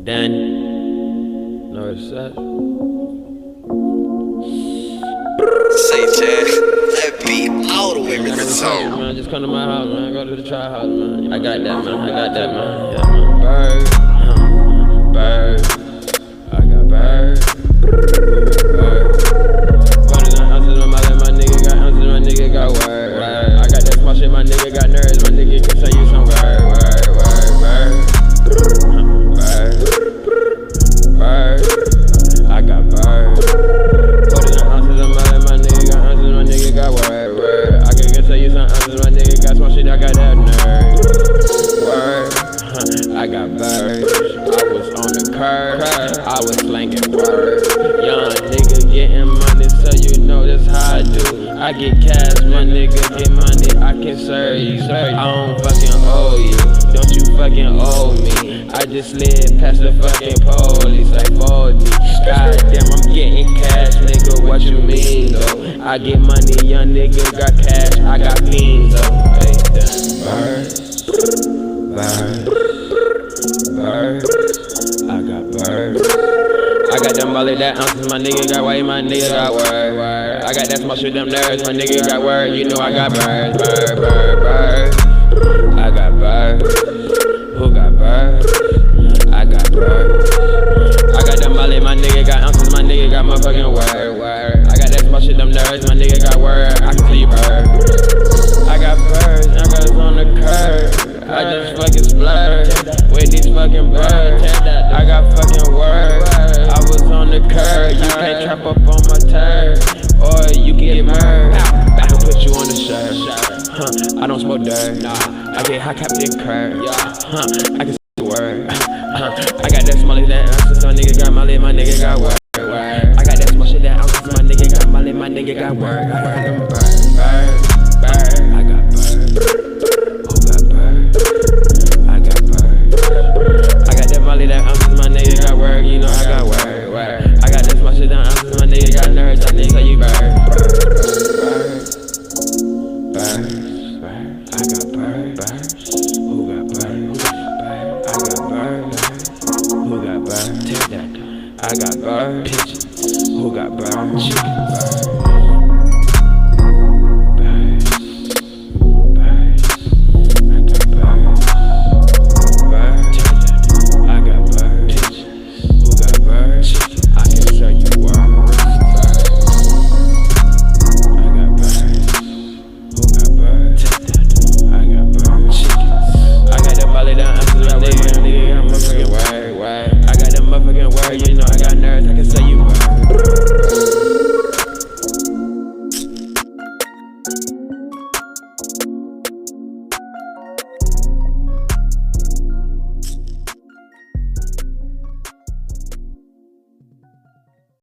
Done. No, it's that. Say, Chad, that beat all the way to the zone. Man, just come to my house, man. Go to the try house, man. I got that, man. Yeah, man. Bird. Bird. I got bird. Bird. Butters and ounces on my left, my nigga got ounces, my nigga got word. I got that small shit, my nigga got nerves, my nigga can tell you some word. I got bird. Butters and ounces on my left, my nigga got ounces, my nigga got word. I can tell you some ounces, my nigga got small shit, I got that nerve. Word. I got birds. I was on the curb. I was slanging words. Young nigga getting money, so you know that's how I do. I get cash, my nigga get money, I can serve you. I don't fucking owe you, don't you fucking owe me. I just slid past the fucking police like 40. Goddamn, I'm getting cash, nigga, what you mean though? I get money, young nigga got cash, I got beans though. Hey, birds, birds, I got birds. I got them molly that ounces, my nigga got white, my nigga got word. I got that small shit, them nerves, my nigga got word. You know I got birds, bird. I got birds. Who got birds? I got birds. I got them molly, my nigga got ounces, my nigga got motherfucking word. I got that small shit, them nerves, my nigga got word. I can tell you bird. I got birds, I got us on the curb. I just fucking splurge with these fucking birds. I got fucking word. I was on the curb. You can't trap up on my turd, or you can get murdered. I can put you on the shirt. I don't smoke dirt. I get high Captain Kirk. I can say the word. I got that small shit that ounces, my nigga got molly, my nigga got word. I got that small shit that ounces, my nigga got molly, my nigga got word. I got them bird. I got bird. Who got bird? I got bird. I got that molly that ounces, my nigga got word. You know I got word. I got that small shit that ounces, my nigga got nerves. I think tell you bird. I got bird. Who got bird? I got bird. Who got bird? Take that. I got bird. Pigeons. Who got bird? Chickens.